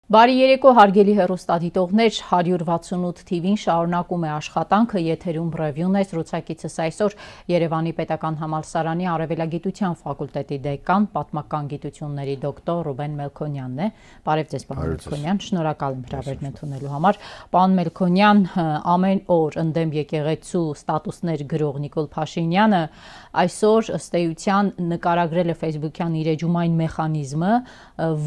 Բարի երեկո հարգելի հեռուստադիտողներ, 168 TV-ին շարունակում է աշխատանքը, եթերում ռևյուն է, զրուցակիցս այսօր Երևանի Պետական Համալսարանի Արևելագիտության ֆակուլտետի դեկան, պատմական գիտությունների դոկտոր Ռուբեն Մելքոնյանն է։ Բարև ձեզ, պարոն Մելքոնյան, շնորհակալ եմ հրավերն ընդունելու համար։ Պարոն Մելքոնյան, ամեն օր ընդդեմ եկեղեցու ստատուսներ գրող Նիկոլ Փաշինյանը այսօր ըստ էության նկարագրել է Facebook-յան իր էջումային մեխանիզմը,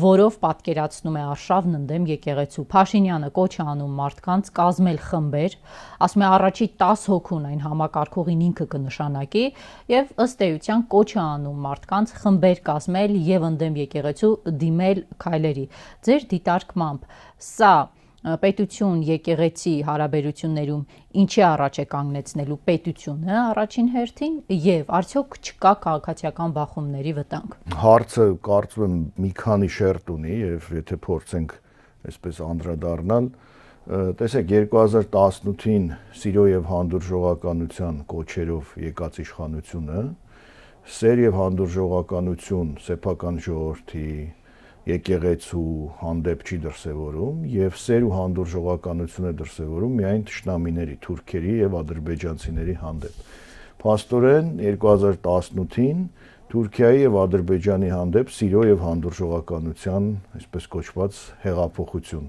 որով պատկերացնում է արշավն ընդդեմ եկեղեցու։ Փաշինյանը կոչ է անում մարդկանց կազմել խմբեր, ասում է առաջի 10 հոգուն այն համակարգողին ինքը կնշանակի եւ ըստ էության կոչ է անում մարդկանց խմբեր կազմել եւ ընդդեմ եկեղեցու դիմել քայլերի։ Ձեր դիտարկմամբ սա պետություն եկեղեցի հարաբերություններում ինչի առաջ է կանգնեցնելու պետությունը առաջին հերթին եւ արդյոք չկա քաղաքացիական բախումների վտանգ։ Հարցը կարծում եմ մի քանի շերտ ունի եւ եթե փորձենք այսպես անդրադառնալ, տեսեք 2018-ին սիրո եւ հանդուրժողականության կոչերով եկած իշխանությունը սեր եւ հանդուրժողականություն սեփական ժողովրդի եկեղեցու հանդեպ չի դրսևորում եւ սեր ու հանդուրժողականություն է դրսևորում միայն թշնամիների, թուրքերի եւ ադրբեջանցիների հանդեպ։ Փաստորեն 2018-ին Թուրքիայի եւ Ադրբեջանի հանդեպ սիրո եւ հանդուրժողականության, այսպես կոչված հեղափոխություն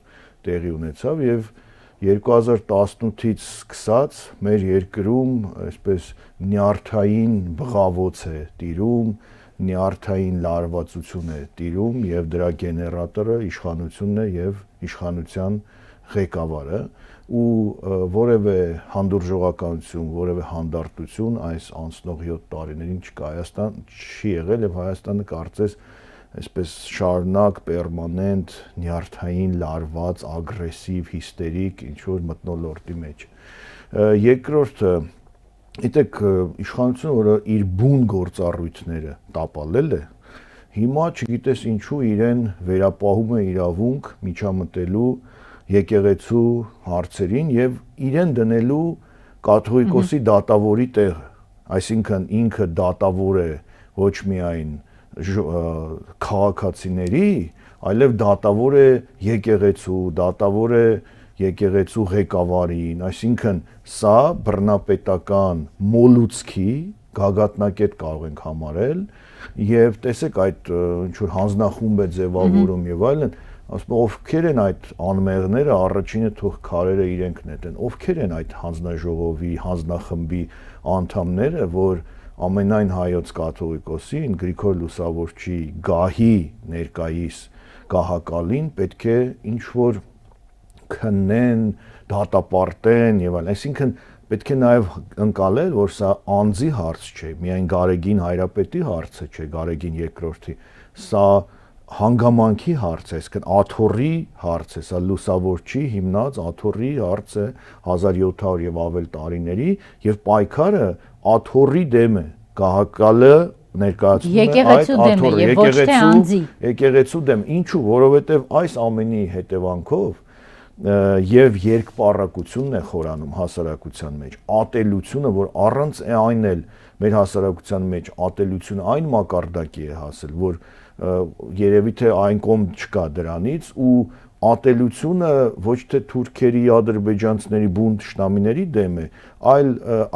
տեղի ունեցավ եւ 2018-ից սկսած մեր երկրում այսպես նյարդային բղավոց է տիրում, նյարդային լարվածություն է տիրում եւ դրա գեներատորը իշխանությունն է եւ իշխանության ղեկավարը ու որևէ հանդուրժողականություն, որևէ հանդարտություն այս անցնող 7 տարիներին չկա։ Հայաստան չի եղել եւ Հայաստանը կարծես այսպես շարունակ պերմանենտ նյարդային լարված, ագրեսիվ, հիստերիկ ինչ որ մթնոլորտի մեջ։ Երկրորդը Գիտեք, իշխանությունը, որը իր բուն գործառույթները տապալել է, հիմա չգիտես ինչու իրեն վերապահում է իրավունք միջամտելու եկեղեցու հարցերին եւ իրեն դնելու կաթողիկոսի դատավորի տեղը, այսինքն ինքը դատավոր է ոչ միայն քաղաքացիների, այլև դատավոր է եկեղեցու, դատավոր է եկեղեցու ղեկավարին, այսինքն սա բռնապետական մոլուցքի գագաթնակետ կարող ենք համարել եւ տեսեք այդ ինչ որ հանձնախումբ է ձևավորում եւ այլն, ասում ովքեր են այդ անմեղները, առաջինը թող քարերը իրենք նետեն, ովքեր են այդ հանձնաժողովի, հանձնախմբի անդամները, որ ամենայն հայոց կաթողիկոսին Գրիգոր Լուսավորչի գահի ներկայիս գահակալին պետք է ինչ որ քննեն, դատապարտեն եւ այլն, այսինքն պետք է նաեւ ընկալել, որ սա անձի հարց չէ, միայն Գարեգին Հայրապետի հարցը չէ, Գարեգին երկրորդի, սա հանգամանքի հարց է, այսինքն աթոռի հարց է, սա Լուսավորչի հիմնած աթոռի հարց է 1700 եւ ավել տարիների եւ պայքարը աթոռի դեմ է, գահակալը ներկայացնում է այդ աթոռի եկեղեցու դեմ, ինչու, որովհետեւ այս ամենի հետևանքով եւ երկպառակությունն է խորանում հասարակության մեջ, ատելությունը, որ առանց այն էլ մեր հասարակության մեջ ատելությունը այն մակարդակի է հասել, որ երևի թե այն կողմ չկա դրանից ու ատելությունը ոչ թե թուրքերի, ադրբեջանցիների բուն թշնամիների դեմ է, այլ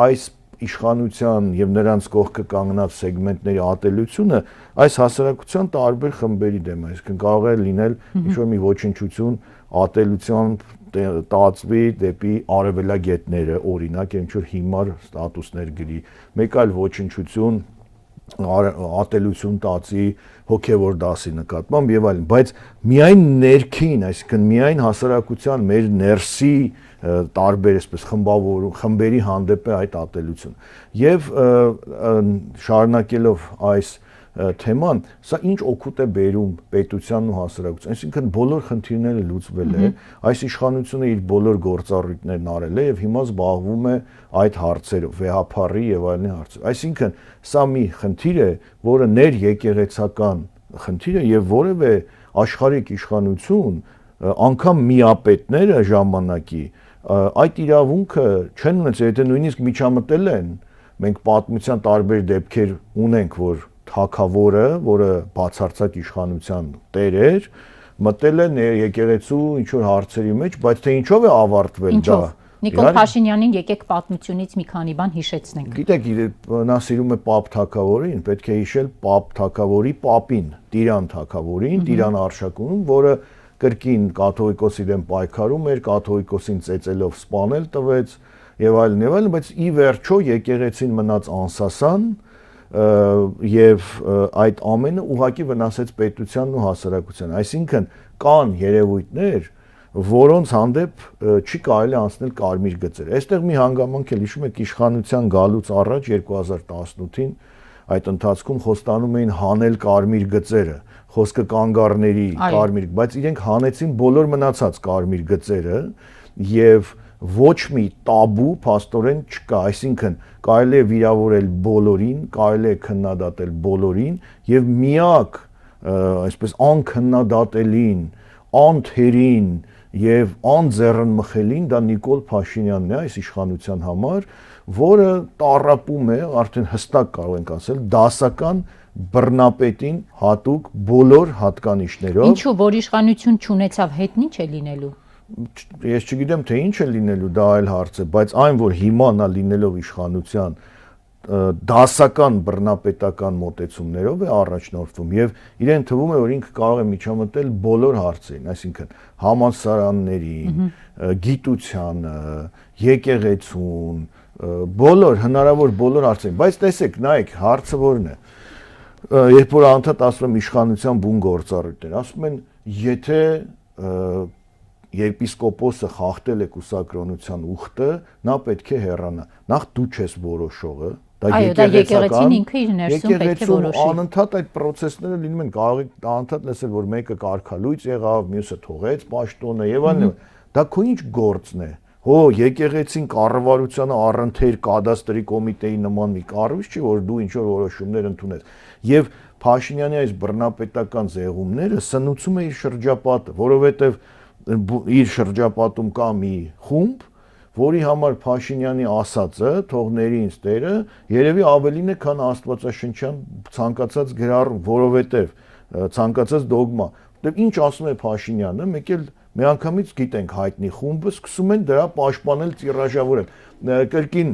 այս իշխանության եւ նրանց կողքը կանգնած սեգմենտների ատելությունը այս հասարակության տարբեր խմբերի դեմ է, այսինքն կարող է լինել ինչ-որ մի ոչնչություն ատելության տածվի դեպի արևելագետները, օրինակ ինչ-որ հիմար ստատուսներ գրի, մեկ այլ ոչնչություն ատելություն տածի հոգևոր դասի նկատմամբ եւ այլն, բայց միայն ներքին, այսինքն միայն հասարակության մեր ներսի տարբեր այսպես խմբերի հանդեպ է այդ ատելությունը եւ շարունակելով այս թեման, սա ինչ օգուտ է բերում պետությանն ու հասարակության, այսինքն բոլոր խնդիրները լուծվել է, այս իշխանությունը իր բոլոր գործառույթներն արել է եւ հիմա զբաղվում է այդ հարցերով, վեհափառի եւ այլն հարցերով։ Այսինքն սա մի խնդիր է, որը ներեկեղեցական խնդիր է եւ որևէ աշխարհիկ իշխանություն, անգամ միապետները ժամանակի այդ իրավունքը չեն ունեցել, եթե նույնիսկ միջամտել են, մենք պատմության տարբեր դեպքեր ունենք, որ թագավորը, որը բացարձակ իշխանության տեր էր, մտել է եկեղեցու ինչ որ հարցերի մեջ, բայց թե ինչով է ավարտվել դա։ Նիկոլ Փաշինյանին եկեք պատմությունից մի քանի բան հիշեցնենք։ Գիտեք, նա սիրում է Պապ Թագավորին, պետք է հիշել Պապ Թագավորի Պապին, Տիրան Թագավորին, Տիրան Արշակունին, որը կրկին կաթողիկոսի դեմ պայքարում էր, կաթողիկոսին ծեծելով սպանել տվեց եւ այլն, բայց ի վերջո եկեղեցին մնաց անսասան եւ այդ ամենը ուղղակի վնասեց պետությանն ու հասարակությանն։ Այսինքն կան երևույթներ, որոնց հանդեպ չի կարելի անցնել կարմիր գծեր։ Այստեղ մի հանգամանք էլ հիշում եք իշխանության գալուց առաջ 2018-ին այդ ընթացքում խոստանում էին հանել կարմիր գծերը, խոսքը կանգառների կարմիր, բայց իրենք հանեցին բոլոր մնացած կարմիր գծերը եւ ոչ մի տաբու փաստորեն չկա, այսինքն կարելի է վիրավորել բոլորին, կարելի է քննադատել բոլորին եւ միակ այսպես անքննադատելին, անթերին եւ անձեռնմխելին դա Նիկոլ Փաշինյանն է այս իշխանության համար, որը տառապում է, արդեն հստակ կարող ենք ասել, դասական բռնապետին հատուկ բոլոր հատկանիշներով։ Ինչու որ իշխանություն չունեցավ, հետն ինչ է լինելու։ Ես չգիտեմ թե ինչ է լինելու, դա այլ հարց է, բայց այն որ հիմա նա լինելով իշխանության դասական բռնապետական մոտեցումներով է առաջնորդվում եւ իրեն թվում է որ ինքը կարող է միջամտել բոլոր հարցերին, այսինքն համալսարաններին, գիտությանը, եկեղեցուն, բոլոր հնարավոր բոլոր հարցերին, բայց տեսեք, նայեք, հարցը որն է։ Երբ որ անդադ ասում եմ իշխանության բուն գործառույթներ, ասում են, եթե եպիսկոպոսը խախտել է կուսակրոնության ուխտը, նա պետք է հեռանա։ Նախ դու չես որոշողը, դա եկեղեցին ինքը իր ներսում պետք է որոշի։ Անընդհատ այդ process-ները լինում են, կարող եք անընդհատ լսել, որ մեկը կարգալույց եղավ, մյուսը թողեց պաշտոնը եւ այլն։ Դա քո ինչ գործն է։ Հո եկեղեցին կառավարությանը առընթեր կադաստրի կոմիտեի նման մի կառույց չի, որ դու ինչ որ որոշումներ ընդունես։ Եվ Փաշինյանի այս բռնապետական զեղումները սնուցում է իր շրջապատը, որովհետեւ իր շրջապատում կա մի խումբ, որի համար Փաշինյանի ասածը, թողների ինձ Տերը, երևի ավելին է, քան աստվածաշնչյան ցանկացած գրառում, որովհետև ցանկացած դոգմա։ Դե ինչ ասում է Փաշինյանը, մեկ էլ միանգամից գիտենք հայտնի խումբը սկսում են դրա պաշտպանել, տիրաժավորել։ Կրկին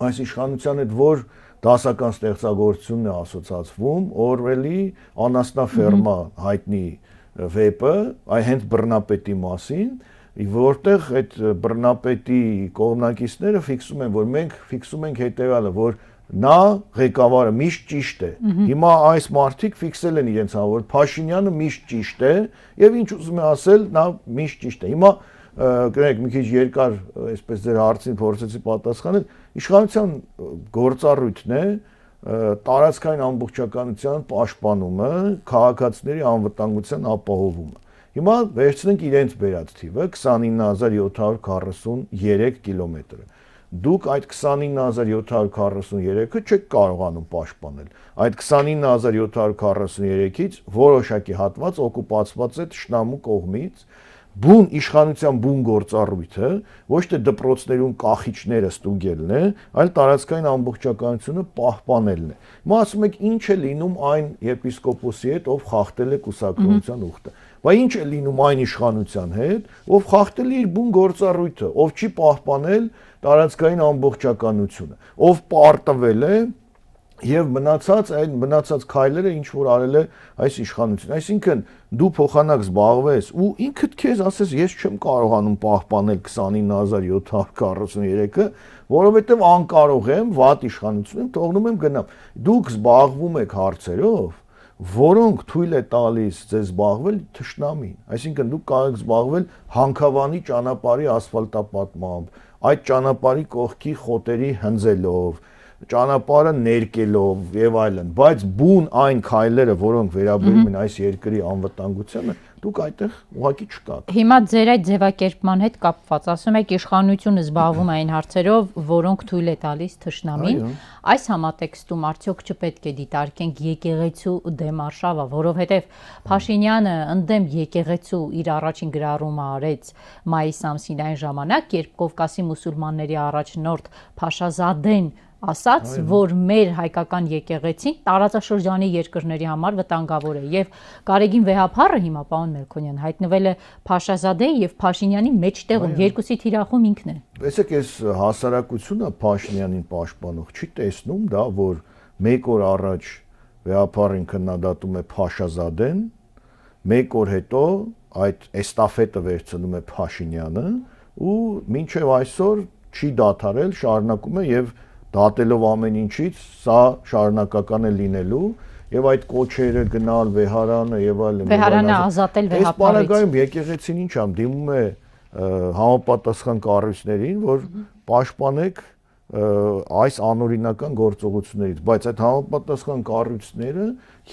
այս իշխանության հետ որ դասական ստեղծագործությունն է ասոցացվում, Օրվելի անասնաֆերմա հայտնի վեպը, այ հենց բռնապետի մասին, որտեղ այդ բռնապետի կողմնակիցները ֆիքսում են, որ մենք ֆիքսում ենք հետևյալը, որ նա ղեկավարը միշտ ճիշտ է։ Հիմա այս մարդիկ ֆիքսել են իրենց համար, որ Փաշինյանը միշտ ճիշտ է, եւ ինչ ուզում է ասել, նա միշտ ճիշտ է։ Հիմա գրեք մի քիչ երկար, այսպես ձեր հարցին փորձեցի պատասխանել, իշխանության գործառույթն է տարածքային ամբողջականության պաշտպանումը, քաղաքացիների անվտանգության ապահովումը։ Հիմա վերցնենք իրենց բերած թիվը 29743 կիլոմետրը։ Դուք այդ 29743-ը չեք կարողանում պաշտպանել։ Այդ 29743-ից որոշակի հատված օկուպացված է թշնամու կողմից, բուն իշխանության բուն գործառույթը ոչ թե դպրոցներում կախիչները ստուգելն է, այլ տարածքային ամբողջականությունը պահպանելն է։ Հիմա ասում եք ինչ է լինում այն եպիսկոպոսի հետ, ով խախտել է կուսակրոնության ուխտը։ Բայց ինչ է լինում այն իշխանության հետ, ով խախտել է իր բուն գործառույթը, ով չի պահպանել տարածքային ամբողջականությունը, ով պարտվել է եւ մնացած քայլերը ինչ որ արել է այս իշխանությունը։ Այսինքն դու փոխանակ զբաղվես ու ինքդ քեզ ասես ես չեմ կարողանում պահպանել 29743-ը, որովհետեւ անկարող եմ, վատ իշխանություն եմ, թողնում եմ գնամ։ Դուք զբաղվում եք հարցերով, որոնք թույլ է տալիս ձեզ զբաղվել թշնամին։ Այսինքն դուք կարող եք զբաղվել Հանքավանի ճանապարհի ասֆալտապատմամբ, այդ ճանապարհի կողքի խոտերի հնձելով, ճանապարհը ներկելով եւ այլն, բայց բուն այն քայլերը, որոնք վերաբերում են այս երկրի անվտանգությանը, դուք այդտեղ ուղղակի չկաք։ Հիմա ձեր այդ ձևակերպման հետ կապված ասում եք իշխանությունը զբաղվում է այն հարցերով, որոնք թույլ է տալիս թշնամին։ Այս համատեքստում արդյոք չպետք է դիտարկենք եկեղեցու դեմ արշավը, որովհետև Փաշինյանը ընդդեմ եկեղեցու իր առաջին գրառումը արեց մայիս ամսին այն ժամանակ, երբ Կովկասի մուսուլմանների առաջնորդ Փաշազադեն ասաց, որ մեր հայկական եկեղեցին տարածաշրջանի երկրների համար վտանգավոր է եւ Գարեգին վեհափառը հիմա պարոն Մելքոնյան հայտնվել է Փաշազադեի եւ Փաշինյանի մեջտեղում, երկուսի թիրախում ինքն է։ Տեսեք, այս հասարակությունը Փաշինյանին պաշտպանող չի տեսնում դա, որ 1 օր առաջ վեհափառին քննադատում է Փաշազադեն, 1 օր հետո այդ էստաֆետը վերցնում է Փաշինյանը ու մինչև այսօր չի դադարել, շարունակում է եւ դատելով ամեն ինչից սա շարունակական է լինելու եւ այդ կոչերը գնալ Վեհարանը եւ այլն Վեհարանը ազատել վեհապարից։ Այս բանակայում եկեղեցին ինչ ամ դիմում է համապատասխան կառույցներին, որ պաշտպանեք այս անօրինական գործողություններից, բայց այդ համապատասխան կառույցները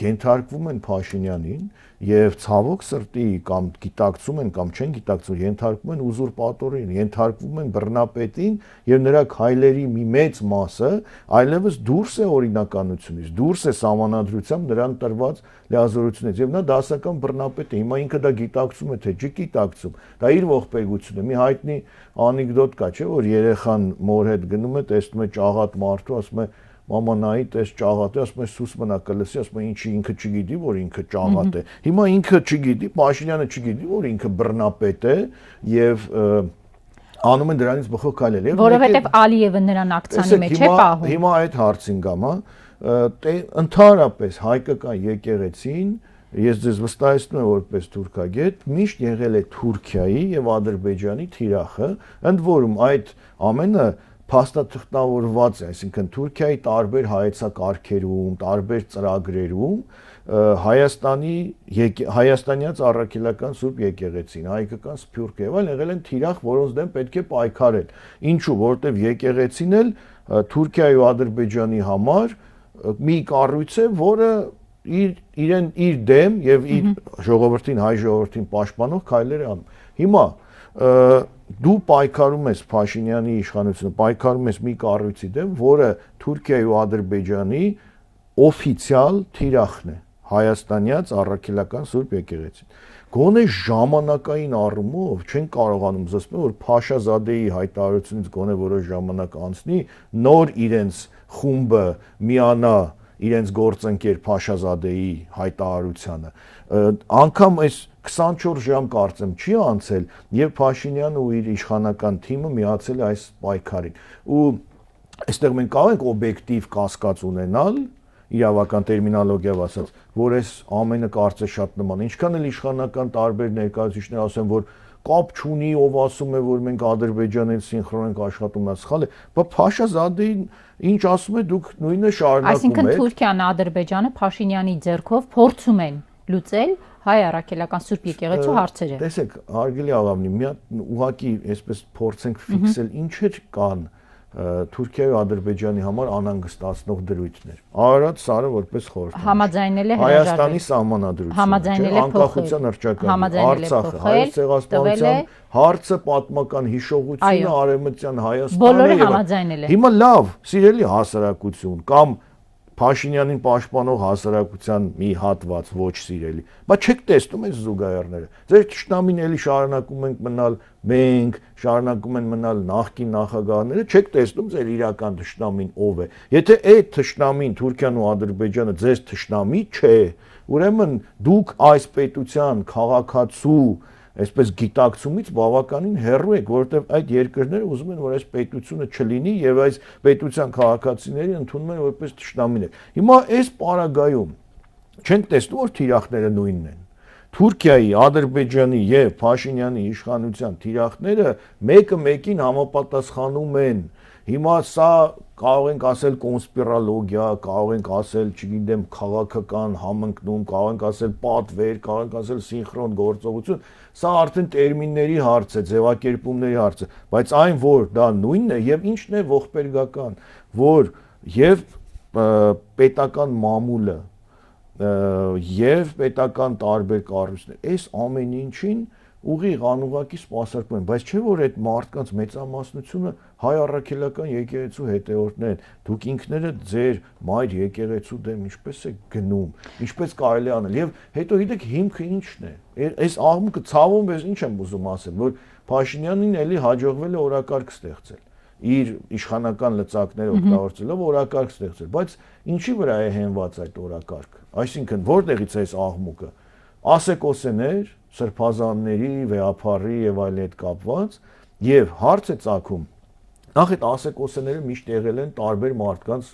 ենթարկվում են Փաշինյանին եւ ցավոք սրտի կամ գիտակցում են կամ չեն գիտակցում, ենթարկվում են ուզուրպատորին, ենթարկվում են բռնապետին եւ նրա քայլերի մի մեծ մասը այլևս դուրս է օրինականությունից, դուրս է սահմանադրությամբ նրան տրված լիազորությունից եւ նա դասական բռնապետ է։ Հիմա ինքը դա գիտակցում է, թե չի գիտակցում, դա իր ողբերգությունն է։ Մի հայտնի անեկդոտ կա, չէ՞, որ երեխան մոր հետ գնում է, տեսնում է ճաղատ մարդու, ասում է մամա նայի, տես ճաղատ է, ասում է սուս մնա կլսի, ասում է ինչի ինքը չգիտի, որ ինքը ճաղատ է։ Հիմա ինքը չգիտի, Փաշինյանը չգիտի, որ ինքը բռնապետ է եւ անում են դրանից բխող քայլեր։ Որովհետեւ Ալիևը նրան ակցիանի մեջ է պահում։ Հիմա այդ հարցին գամ, ընդհանրապես հայկական եկեղեցին, ես ձեզ վստահեցնում եմ որպես թուրքագետ, միշտ եղել է Թուրքիայի եւ Ադրբեջանի թիրախը, ընդ որում այդ ամենը փաստաթղթավորված է, այսինքն Թուրքիայի տարբեր հայեցակարգերում, տարբեր ծրագրերում հայաստանյաց առաքելական Սուրբ եկեղեցին, հայկական Սփյուռքը եւ այլն եղել են թիրախ, որոնց դեմ պետք է պայքարել։ Ինչու, որովհետեւ եկեղեցին էլ Թուրքիայի ու Ադրբեջանի համար մի կառույց է, որը իր դեմ եւ իր ժողովրդին, հայ ժողովրդին պաշտպանող քայլեր է անում։ Հիմա դու պայքարում ես Փաշինյանի իշխանությունը, պայքարում ես մի կառույցի դեմ, որը Թուրքիայի ու Ադրբեջանի օֆիցիալ թիրախն է, հայաստանյաց առաքելական Սուրբ եկեղեցին։ Գոնե ժամանակային առումով չեն կարողանում զսպել, որ Փաշազադեի հայտարարությունից գոնե որոշ ժամանակ անցնի, նոր իրենց խումբը միանա իրենց գործընկեր Փաշազադեի հայտարարությանը։ Անկամ այս 24 ժամ կարծեմ չի անցել, եւ Փաշինյանը ու իր իշխանական թիմը միացել է այս պայքարին։ Ու այստեղ մենք կարող ենք օբյեկտիվ կասկած ունենալ, իրավական տերմինոլոգիայով ասած, որ այս ամենը կարծես շատ նման։ Ինչքան էլ իշխանական տարբեր ներկայացուցիչներ ասեն, որ կապ չունի, ով ասում է, որ մենք Ադրբեջանի հետ սինխրոն ենք աշխատում, դա սխալ է, բայց Փաշազադեին ինչ ասում է, դուք նույնը շարունակում եք։ Այսինքն Թուրքիան, Ադրբեջանը Փաշինյանի ձեռքով փորձում են լուծել հայ առաքելական Սուրբ եկեղեցու հարցերը։ Տեսեք, հարգելի աղավնի, մի հատ ուղղակի այսպես փորձենք ֆիքսել ինչեր կան Թուրքիայի ու Ադրբեջանի համար անհանգստացնող դրույթներ։ Արարատ Սարը որպես խորհրդանիշ։ Համաձայնել է Հայաստանի սահմանադրությունը, անկախության հռչակագիր, Արցախը, Հայոց ցեղասպանության հարցը, պատմական հիշողությունը, Արևմտյան Հայաստանը։ Բոլորը համաձայնել են։ Հիմա լավ, սիրելի հասարակություն կամ Փաշինյանին պաշտպանող հասարակության մի հատված ոչ սիրելի, բայց չեք տեսնում այս զուգահեռները։ Ձեր ճշտամին էլի շարունակում ենք մնալ մենք, շարունակում են մնալ նախկին նախագահները, չեք տեսնում ձեր իրական ճշտամին ով է։ Եթե այդ ճշտամին Թուրքիան ու Ադրբեջանը ձեր ճշտամի չէ, ուրեմն դուք այս պետության քաղաքացու այսպես գիտակցումից բավականին հեռու եք, որովհետև այդ երկրները ուզում են, որ այս պետությունը չլինի եւ այս պետության քաղաքացիներին ընդունում են որպես ճշտամիներ։ Հիմա այս պարագայում չենք տեսնում, որ թիրախները նույնն են։ Թուրքիայի, Ադրբեջանի եւ Փաշինյանի իշխանության թիրախները մեկը մեկին համապատասխանում են։ Հիմա սա կարող ենք ասել կոնսպիրոլոգիա, կարող ենք ասել, չգիտեմ, քաղաքական համընկնում, կարող ենք ասել պատվեր, կարող ենք ասել սինխրոն գործողություն, սա արդեն տերմինների հարց է, ձևակերպումների հարց է, բայց այն որ դա նույնն է եւ ինչն է ողբերգական, որ եւ պետական մամուլը եւ պետական տարբեր կառույցներ այս ամեն ինչին ուղիղ անուղակի սպասարկում են, բայց չէ որ այդ մարդկանց մեծամասնությունը հայ առաքելական եկեղեցու հետևորդներ են, դուք ինքներդ ձեր մայր եկեղեցու դեմ ինչպես եք գնում, ինչպես կարելի է անել, եւ հետո գիտեք հիմքը ինչն է, այս աղմուկը ցավում ես ինչ եմ ուզում ասել, որ Փաշինյանին էլի հաջողվել է օրակարգ ստեղծել, իր իշխանական լծակները օգտագործելով օրակարգ ստեղծել, բայց ինչի վրա է հենված այդ օրակարգը, այսինքն որտեղից է այս աղմուկը, ասեկոսեներ, սրբազանների, վեհափառի եւ այլն հետ կապված եւ հարց է ծագում, նախ այդ ասեկոսեները միշտ եղել են տարբեր մարդկանց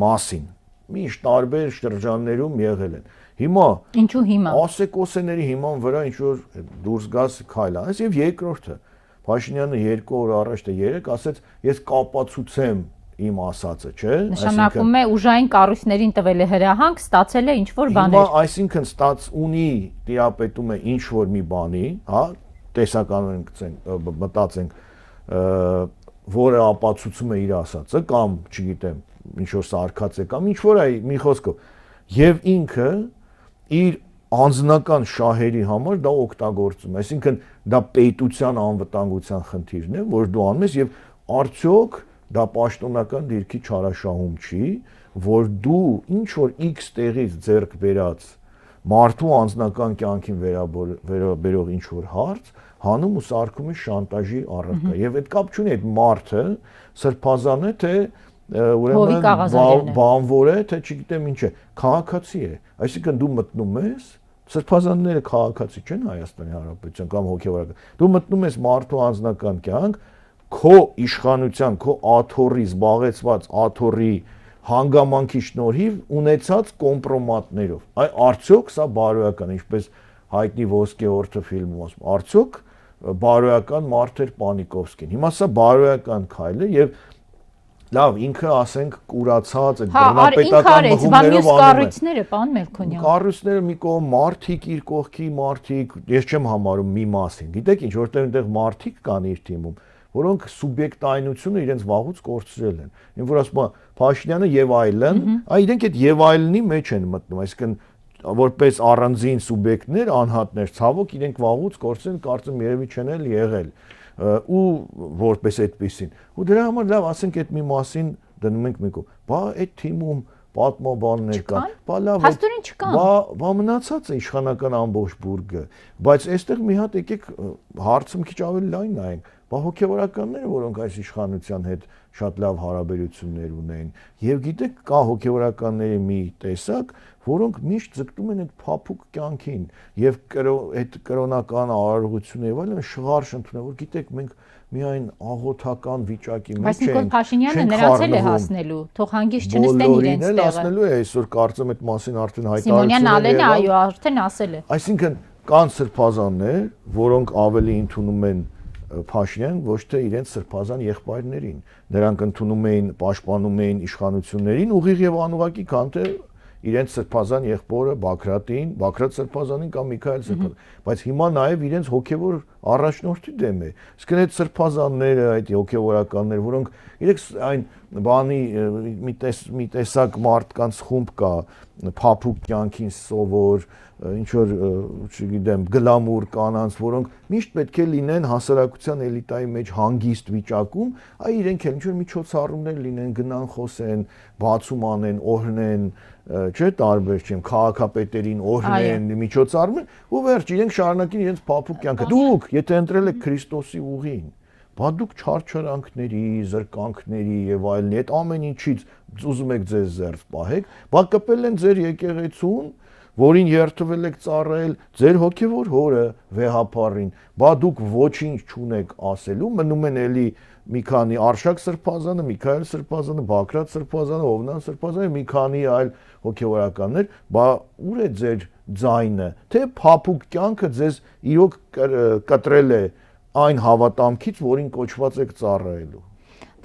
մասին, միշտ տարբեր շրջաններում եղել են, հիմա ինչու հիմա ասեկոսեների հիման վրա ինչ որ դուրս գաս քայլ անես եւ երկրորդը Փաշինյանը 2 օր առաջ թե 3 ասեց ես կապացուցեմ իմ ասածը, չէ՞, նշանակում է ուժային կառույցներին տվել է հրահանգ, ստացել է ինչ որ բաներ։ Հիմա այսինքն ստաց ունի տիրապետում է ինչ որ մի բանի, հա, տեսականորեն գցենք, մտածենք, որը ապացուցում է իր ասածը կամ, չգիտեմ, ինչ որ սարքած է կամ ինչ որ է մի խոսքով եւ ինքը իր անձնական շահերի համար դա օգտագործում, այսինքն դա պետության անվտանգության խնդիրն է, որ դու անում ես եւ արդյոք դա պաշտոնական դիրքի չարաշահում չի, որ դու ինչ որ X տեղից ձեռք բերած մարդու անձնական կյանքին վերաբերող ինչ որ հարց հանում ու սարքում է շանտաժի առարկա եւ այդ կապ չունի այդ մարդը սրբազան է թե ուրեմն բանվոր է թե չգիտեմ ինչ է քաղաքացի է այսինքն դու մտնում ես սրբազանները քաղաքացի չեն Հայաստանի Հանրապետության կամ հոգեվարական դու մտնում ես մարդու անձնական կյանք քո իշխանության քո աթոռի զբաղեցված աթոռի հանգամանքի շնորհիվ ունեցած կոմպրոմատներով այ արդյոք սա բարոյական ինչպես հայտնի ոսկեհորդը ֆիլմում ասում արդյոք բարոյական մարդ էր Պանիկովսկին հիմա սա բարոյական քայլ է եւ լավ ինքը ասենք կուրացած այդ բռնապետական մղումներով կառույցները պարոն Մելքոնյան կառույցները մի կողմ մարդիկ իր կողքի մարդիկ ես չեմ համարում մի մասին գիտեք ինչ որտեղ այնտեղ մարդիկ կան իր թիմում որոնք սուբյեկտայնությունը իրենց վաղուց կորցրել են ինչ որ ասում է Փաշինյանը եւ այլն այ իրենք այդ եւ այլնի մեջ են մտնում այսինքն որպես առանձին սուբյեկտներ անհատներ ցավոք իրենք վաղուց կորցրել կարծեմ երևի չեն էլ եղել ու որպես այդպեսին ու դրա համար լավ ասենք այդ մի մասին դնում ենք մի կողմ բա այդ թիմում պատմաբաններ կան բա լավ հաստորեն չկան բա մնացած է իշխանական ամբողջ բուրգը բայց այստեղ մի հատ եկեք հարցը մի քիչ ավելի լայն նայենք բա հոգեվորականները որոնք այս իշխանության հետ շատ լավ հարաբերություններ ունեն եւ գիտեք կա հոգեվորականների մի տեսակ որոնք միշտ ձգտում են այդ փափուկ կյանքին եւ այդ կրոնական արարողությունը եւ այլն շղարշ ընդունել որ գիտեք մենք միայն աղոթական վիճակի մեջ ենք բայց Նիկոլ Փաշինյանը նրանց էլ է հասնելու թող հանգիստ չնստեն իրենց տեղը հասնելու է այսօր կարծեմ այդ մասին արդեն հայտարարություն Սիմոնյան Ալենը այո արդեն ասել է այսինքն կան սրբազաններ որոնք ավելի ընդունում են Փաշինյան ոչ թե իրենց սրբազան եղբայրներին նրանք ընդունում էին պաշտպանում էին իշխանություններին ուղիղ եւ անուղակի քան թե իրենց սրբազան եղբորը Բաքրատին, Բաքրատ սրբազանին կամ Միքայել սրբազան, բայց հիմա նաև իրենց հոգևոր առաջնորդի դեմ է։ Իսկ այդ սրբազանները, այդ հոգևորականները, որոնք իրենք այն բանի մի տեսակ մարդկանց խումբ կա, փափուկ կյանքին սովոր, ինչ որ, չգիտեմ, գլամուր կանանց, որոնք միշտ պետք է լինեն հասարակության էլիտայի մեջ հանգիստ վիճակում, այ իրենք էլ ինչ որ միջոցառումներ լինեն, գնան խոսեն, բացում անեն, օրհնեն, չէ՞ տարբեր չեմ, քաղաքապետերին օրհնեն, միջոցառում ու վերջ իրենք շարունակին իրենց փափուկ կյանքը։ Դուք, եթե ընտրել եք Քրիստոսի ուղին, բա դուք չարչարանքների, զրկանքների եւ այլն, այդ ամեն ինչից ուզում եք ձեզ զերծ պահեք, բա կպել են ձեր եկեղեցուն որին երթվել եք ծառայել ձեր հոգևոր հորը վեհափառին, բա դուք ոչինչ չունեք ասելու, մնում են էլի մի քանի Արշակ սրբազանը, Միքայել սրբազանը, Բաքրատ սրբազանը, Հովնան սրբազանը, մի քանի այլ հոգևորականներ, բա ուր է ձեր ձայնը, թե փափուկ կյանքը ձեզ իրոք կտրել է այն հավատամքից, որին կոչված եք ծառայելու։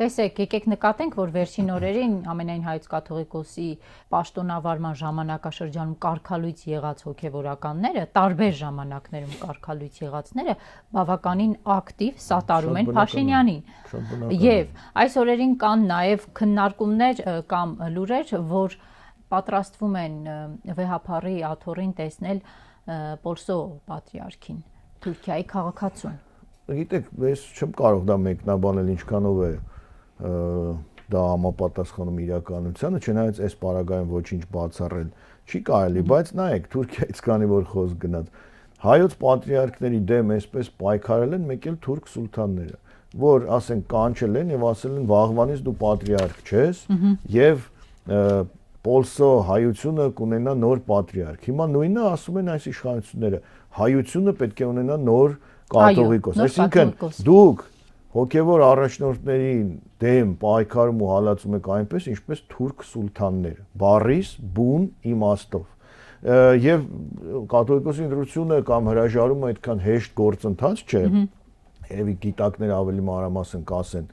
Տեսեք, եկեք նկատենք, որ վերջին օրերին ամենայն հայոց կաթողիկոսի պաշտոնավարման ժամանակաշրջանում կարգալույց եղած հոգևորականները, տարբեր ժամանակներում կարգալույց եղածները բավականին ակտիվ սատարում են Փաշինյանին։ Եվ այս օրերին կան նաև քննարկումներ կամ լուրեր, որ պատրաստվում են վեհափառի աթոռին տեսնել Պոլսո պատրիարքին, Թուրքիայի քաղաքացուն։ Գիտեք, ես չեմ կարող դա մեկնաբանել ինչքանով է դա համապատասխանում իրականությանը, չնայած այս պարագայում ոչինչ բացառել չի կարելի, բայց նայեք, Թուրքիայից քանի որ խոսք գնաց, հայոց պատրիարքների դեմ այսպես պայքարել են մեկ էլ թուրք սուլթանները։ որ ասենք կանչել են եւ ասել են վաղվանից դու պատրիարք չես եւ Պոլսո հայությունը կունենա նոր պատրիարք։ Հիմա նույնը ասում են այս իշխանությունները, հայությունը պետք է ունենա նոր կաթողիկոս։ Այսինքն դուք հոգևոր առաջնորդների դեմ պայքարում ու հալածում եք այնպես, ինչպես թուրք սուլթանները, բառիս բուն իմաստով։ Եվ կաթողիկոսի ընտրությունը կամ հրաժարումը այդքան հեշտ գործընթաց չէ, երևի գիտակները ավելի մանրամասն կասեն,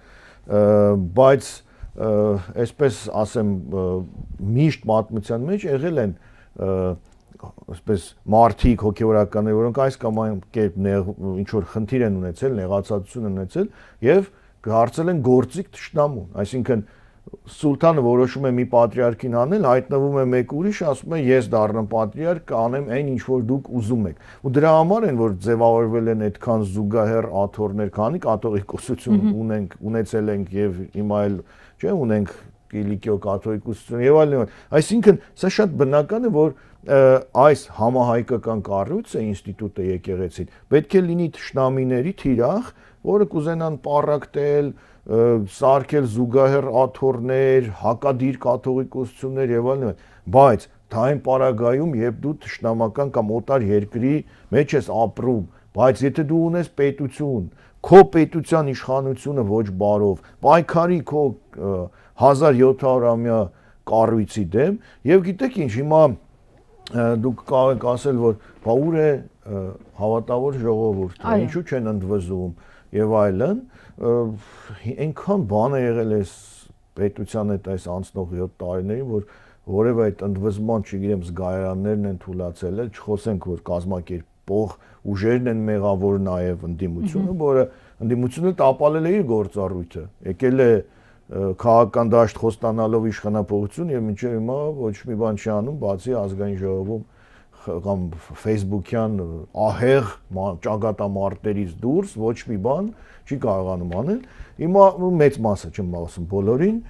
բայց այսպես ասեմ միշտ պատմության մեջ եղել են այսպես մարդիկ հոգեվորականներ, որոնք այս կամ այն կերպ ինչ որ խնդիր են ունեցել, նեղացածություն ունեցել եւ հարցել են գործիք թշնամուն, այսինքն սուլթանը որոշում է մի պատրիարքին անել, հայտնվում է մեկ ուրիշ, ասում է ես դառնամ պատրիարք, կանեմ այն ինչ որ դուք ուզում եք։ Ու դրա համար են որ ձևավորվել են այդքան զուգահեռ աթոռներ, քանի կաթողիկոսություն ունեցել ենք եւ հիմա էլ չէ ունենք Կիլիկիո կաթողիկոսություն եւ այլն։ Այսինքն սա շատ բնական է, որ այս համահայկական կառույցը ինստիտուտը եկեղեցին պետք է լինի թշնամիների թիրախ, որը կուզենան պառակտել, սարքել զուգահեռ աթոռներ, հակադիր կաթողիկոսություններ եւ այլն, բայց թայն պարագայում երբ դու թշնամական կամ օտար երկրի մեջ ես ապրում, բայց եթե դու ունես պետություն, քո պետության իշխանությունը ոչ բարով, պայքարի քո 1700-ամյա կառույցի դեմ, եւ գիտեք ինչ, հիմա դուք կարող եք ասել, որ բա ուր է հավատավոր ժողովուրդը, ինչու չեն ընդվզում եւ այլն, այնքան բան է եղել այս պետության հետ այս անցնող 7 տարիներին, որ որևէ այդ ընդվզման, չգիտեմ, զգայարաններն են թույլատրել, չխոսենք, որ կազմակերպող ուժերն են մեղավոր նաեւ ընդդիմությունը, որը ընդդիմությունը տապալել է իր գործառույթը, եկել է քաղաքական դաշտ խոստանալով իշխանապողություն եւ մինչեւ հիմա ոչ մի բան չի անում, բացի ազգային ժողովում կամ Facebook-յան ահեղ ճակատամարտերից դուրս ոչ մի բան չի կարողանում անել։ Հիմա մեծ մասը չեմ ասում բոլորին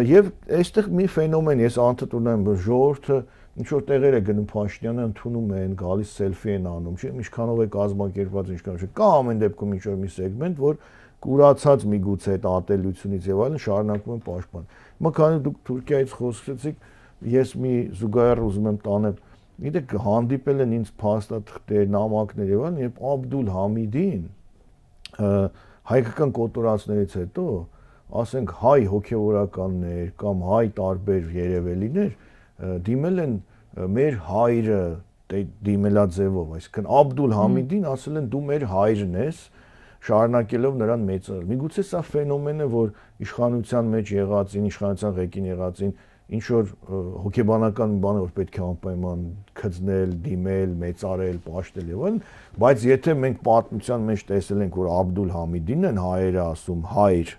եւ այստեղ մի ֆենոմեն ես անդուր ունեմ, որ ժողովուրդը ինչ որ տեղեր է գնում Փաշինյանը ընդունում են, գալիս սելֆի են անում, չէ՞, ինչքանով է կազմակերպված, ինչքանով չէ։ Կա ամեն դեպքում ինչ որ մի սեգմենտ, որ կուրացած միգուցե այդ ատելությունից եւ այլն շարունակում են պաշտպան։ Հիմա քանի դուք Թուրքիայից խոսեցիք, ես մի զուգահեռ ուզում եմ տանել։ Գիտեք, հանդիպել են ինձ փաստաթղթեր, նամակներ եւ այլն, երբ Աբդուլ Համիդին հայկական կոտորածներից հետո, ասենք հայ հոգեվորականներ կամ հայ տարբեր երևելիներ դիմել են մեր հայրը դիմելաձևով, այսինքն Աբդուլ Համիդին ասել են դու մեր հայրն ես, շարունակելով նրան մեծարել։ Միգուցե սա ֆենոմեն է, որ իշխանության մեջ եղածին, իշխանության ղեկին եղածին ինչ որ հոգեբանական բան որ պետք է անպայման գծնել, դիմել, մեծարել, պաշտել եւ այլն, բայց եթե մենք պատմության մեջ տեսել ենք, որ Աբդուլ Համիդին են հայերը ասում հայր,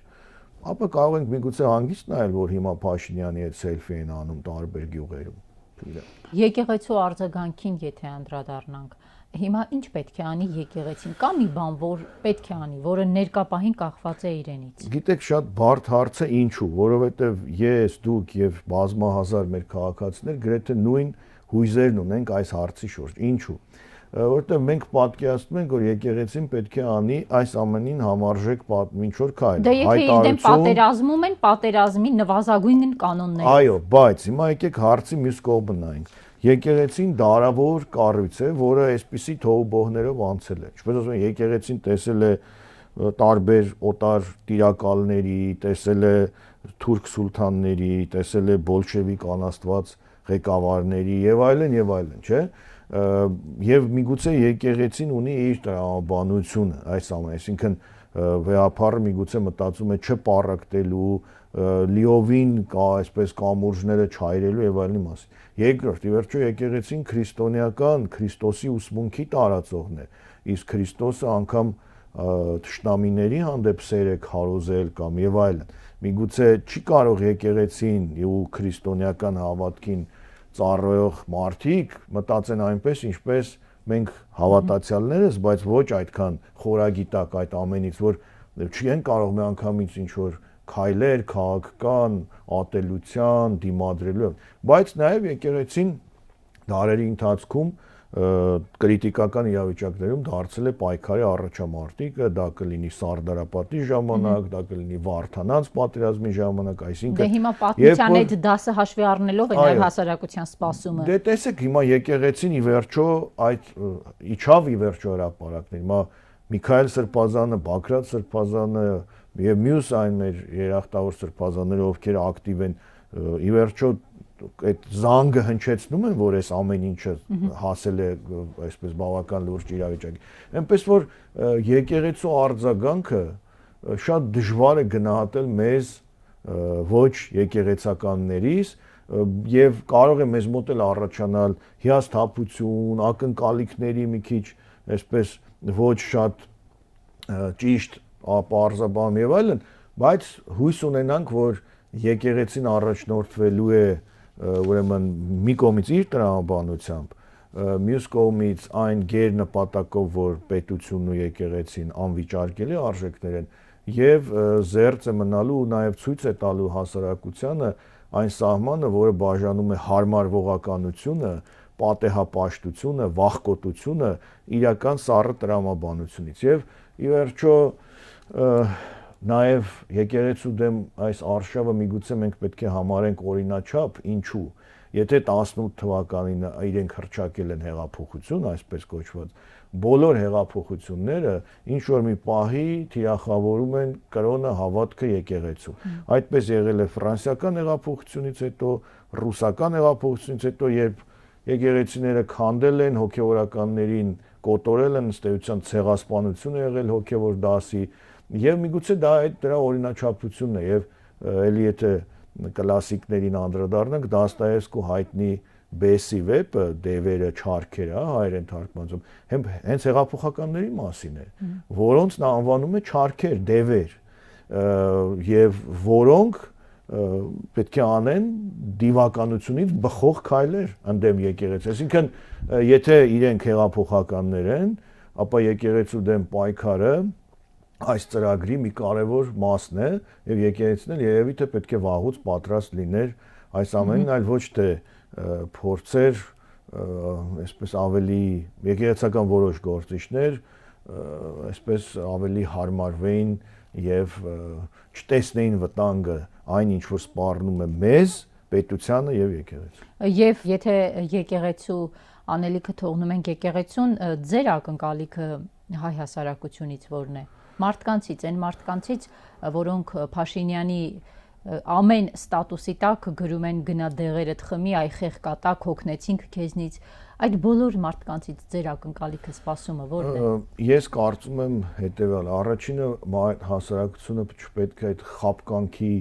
ապա կարող ենք միգուցե հանգիստ նայել, որ հիմա Փաշինյանի հետ սելֆի են անում տարբեր գյուղերում։ Եկեղեցու արձագանքին եթե անդրադառնանք, հիմա ինչ պետք է անի եկեղեցին, կա մի բան, որ պետք է անի, որը ներկապահին կախված է իրենից։ Գիտեք, շատ բարդ հարց է, ինչու, որովհետև ես, դուք եւ բազմահազար մեր քաղաքացիներ գրեթե նույն հույզերն ունենք այս հարցի շուրջ։ Ինչու։ Որտեղ մենք պատկերացնում ենք, որ եկեղեցին պետք է անի այս ամենին համարժեք ինչ որ քայլ։ Դե եթե իրեն պատերազմում են, պատերազմի նվազագույն կանոններ։ Այո, բայց հիմա եկեք հարցի մյուս կողմը նայենք։ Եկեղեցին դարավոր կառույց է, որը այսպիսի թողուբոհներով անցել է։ Ինչպես ասում են, եկեղեցին տեսել է տարբեր օտար տիրակալների, տեսել է թուրք սուլթանների, տեսել է բոլշևիկ անաստված ղեկավարների եւ այլն, չէ՞։ Եվ միգուցե եկեղեցին ունի իր տրամաբանությունը այս ամենը, այսինքն վեհապարը միգուցե մտածում է չպառակտելու, լիովին այսպես կամուրջները չայրելու եւ այլնի մասին։ Երկրորդ, ի վերջո եկեղեցին քրիստոնեական Քրիստոսի ուսմունքի տարածողն է, իսկ Քրիստոսը անգամ թշնամիների հանդեպ սեր է քարոզել կամ եւ այլն։ Միգուցե չի կարող եկեղեցին ու քրիստոնեական հավատքին ծառայող մարդիկ մտածեն այնպես, ինչպես մենք հավատացյալներս, բայց ոչ այդքան խորագիտակ այդ ամենից, որ չեն կարող մի անգամից ինչ որ քայլեր քաղաքական ատելության դիմադրելու, բայց նաև եկեղեցին դարերի ընթացքում կրիտիկական իրավիճակներում դարձել է պայքարի առաջամարտիկը, դա կլինի Սարդարապատի ժամանակ, դա կլինի Վարդանանց պատերազմի ժամանակ, այսինքն դե հիմա պատմության այդ դասը հաշվի առնելով է նաև հասարակության սպասումը։ Դե տեսեք, հիմա եկեղեցին ի վերջո այդ իջավ ի վերջո հրապարակներ, հիմա Միքայել Սրբազանը, Բագրատ Սրբազանը եւ մյուս այն մեր երախտավոր սրբազանները, ովքեր ակտիվ են, ի վերջո այդ զանգը հնչեցնում են, որ այս ամեն ինչը հասել է այսպես բավական լուրջ իրավիճակի։ Այնպես որ եկեղեցու արձագանքը շատ դժվար է գնահատել մեզ ոչ եկեղեցականներից եւ կարող է մեզ մոտ էլ առաջանալ հիասթափություն, ակնկալիքների մի քիչ այսպես ոչ շատ ճիշտ ապարզաբան եւ այլն, բայց հույս ունենանք, որ եկեղեցին առաջնորդվելու է ուրեմն մի կողմից իր տրամաբանությամբ, մյուս կողմից այն գեր նպատակով, որ պետությունն ու եկեղեցին անվիճարկելի արժեքներ են եւ զերծ է մնալու ու նաեւ ցույց է տալու հասարակությանը այն սահմանը, որը բաժանում է հարմարվողականությունը, պատեհապաշտությունը, վախկոտությունը իրական սառը տրամաբանությունից եւ ի վերջո Նաև եկեղեցու դեմ այս արշավը միգուցե մենք պետք է համարենք օրինաչափ, ինչու։ Եթե 18 թվականին իրենք հռչակել են հեղափոխություն, այսպես կոչված, բոլոր հեղափոխությունները ինչ որ մի պահի թիրախավորում են կրոնը, հավատքը, եկեղեցու։ Այդպես եղել է ֆրանսիական հեղափոխությունից հետո, ռուսական հեղափոխությունից հետո, երբ եկեղեցիները քանդել են, հոգևորականներին կոտորել են, ըստ էության ցեղասպանություն է եղել հոգևոր դասի, եւ միգուցե դա դրա օրինաչափությունն է եւ ելի եթե կլասիկներին անդրադառնանք Դաստոևսկու հայտնի Բեսի վեպը դևերը չարքերը հայերեն թարգմանվում հենց հեղափոխականների մասին է որոնց նա անվանում է չարքեր դևեր եւ որոնք պետք է անեն դիվականությունից բխող քայլեր ընդդեմ եկեղեցու այսինքն եթե իրենք հեղափոխականներ են ապա եկեղեցու դեմ պայքարը այս ծրագրի մի կարևոր մասն է եւ եկեղեցին էլ երևի թե պետք է վաղուց պատրաստ լիներ այս ամենին այլ ոչ թե փորձեր այսպես ավելի եկեղեցական որոշ գործիչներ այսպես ավելի հարմարվեին եւ չտեսնեին վտանգը այն ինչ որ սպառնում է մեզ պետությանը եւ եկեղեցին եւ եթե եկեղեցու անելիքը թողնում ենք եկեղեցուն ձեր ակնկալիքը հայ հասարակությունից որն է մարդկանցից, այն մարդկանցից, որոնք Փաշինյանի ամեն ստատուսի տակ գրում են գնա դեղերդ խմի, այ խեղկատակ հոգնեցինք քեզնից, այդ բոլոր մարդկանցից ձեր ակնկալիքը սպասումը որն է։ Ես կարծում եմ հետեւյալ, առաջինը հասարակությունը չպետք է այդ խապկանքի,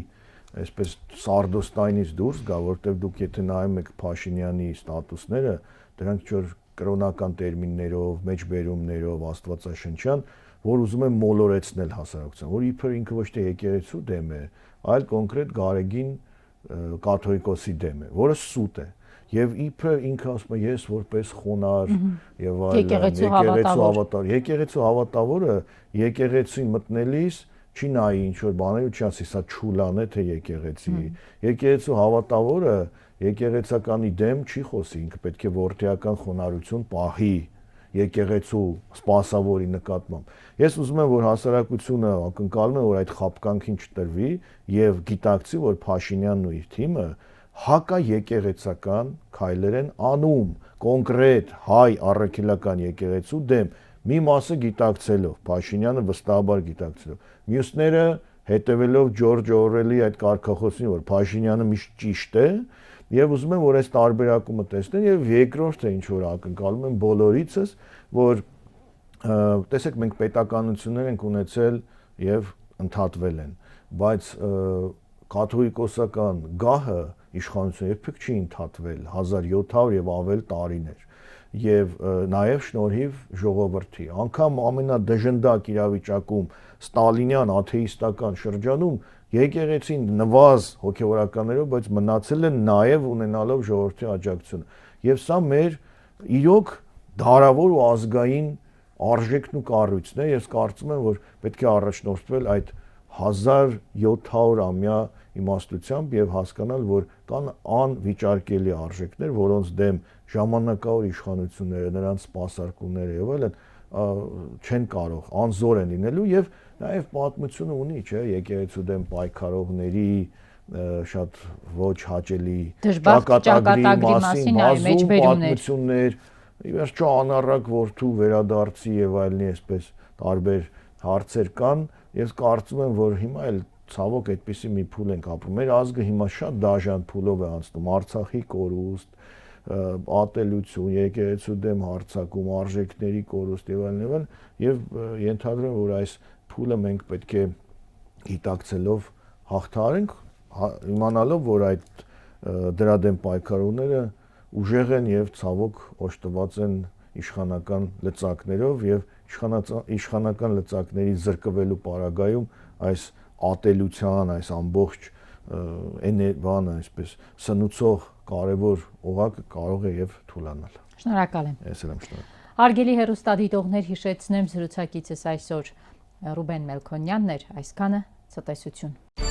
այսպես սարդոստայնից դուրս գա, որտեղ դուք եթե նայում եք Փաշինյանի ստատուսները, դրանք չոր կրոնական տերմիններով, մեջբերումներով, աստվածաշնչյան որ ուզում են մոլորեցնել հասարակության, որ իբր ինքը ոչ թե եկեղեցու դեմ է, այլ կոնկրետ Գարեգին կաթողիկոսի դեմ է, որը սուտ է։ Եվ իբր ինքը ասում է ես որպես խոնար եւ այլն, եկեղեցու հավատավորը եկեղեցին մտնելիս չի նայի ինչ որ բաներ ու չի ասի սա չուլան է թե եկեղեցի։ Եկեղեցու հավատավորը եկեղեցականի դեմ չի խոսի, ինքը պետք է որդիական խոնարհություն պահի եկեղեցու սպասավորի նկատմամբ։ Ես ուզում եմ, որ հասարակությունը ակնկալում է, որ այդ խապկանքին չտրվի եւ գիտակցի, որ Փաշինյանն ու իր թիմը հակաեկեղեցական քայլեր են անում, կոնկրետ հայ առաքելական եկեղեցու դեմ, մի մասը գիտակցելով, Փաշինյանը վստահաբար գիտակցելով, մյուսները հետևելով Ջորջ Օրվելի այդ կարգախոսին, որ Փաշինյանը միշտ ճիշտ է, եւ ուզում եմ, որ այս տարբերակումը տեսնեն եւ երկրորդը ինչ որ ակնկալում եմ բոլորիցս, որ տեսեք մենք պետականություններ ենք ունեցել եւ ընդհատվել են, բայց կաթողիկոսական գահը իշխանությունը երբեք չի ընդհատվել 1700 եւ ավել տարիներ եւ նաեւ շնորհիվ ժողովրդի անգամ ամենադժնդակ իրավիճակում ստալինյան աթեիստական շրջանում եկեղեցին նվազ հոգևորականներով, բայց մնացել են նաեւ ունենալով ժողովրդի աջակցությունը եւ սա մեր իրոք դարավոր ու ազգային արժեքն ու կառույցն է ես կարծում եմ որ պետք է առաջնորդվել այդ 1700-ամյա իմաստությամբ եւ հասկանալ որ կան անվիճարկելի արժեքներ որոնց դեմ ժամանակավոր իշխանությունները, նրանց սպասարկումները եւ այլն չեն կարող, անզոր են լինելու եւ նաեւ պատմությունը ունի, չէ, եկեղեցու դեմ պայքարողների շատ ոչ հաճելի ճակատագրի մասին բազում պատմություններ, ի վերջո անառակ որդու վերադարձի եւ այլնի այսպես տարբեր հարցեր կան, ես կարծում եմ, որ հիմա էլ ցավոք այդպիսի մի փուլ ենք ապրում։ Մեր ազգը հիմա շատ դաժան փուլով է անցնում, Արցախի կորուստ, ատելություն, եկեղեցու դեմ հարձակում, արժեքների կորուստ եւ այլն, եւ ենթադրում եմ, որ այս փուլը մենք պետք է գիտակցելով հաղթահարենք, իմանալով, որ այդ դրա դեմ պայքարողները ուժեղ են եւ ցավոք օժտված են իշխանական լծակներով եւ իշխանական լծակների զրկվելու պարագայում այս ատելության, այս ամբողջ բանը, այսպես սնուցող կարևոր օղակը կարող է եւ թուլանալ։ Շնորհակալ եմ։ Ես եմ շնորհակալ։ Հարգելի հեռուստադիտողներ, հիշեցնեմ զրուցակիցս այսօր Ռուբեն Մելքոնյանն էր, այսքանը ցտեսություն։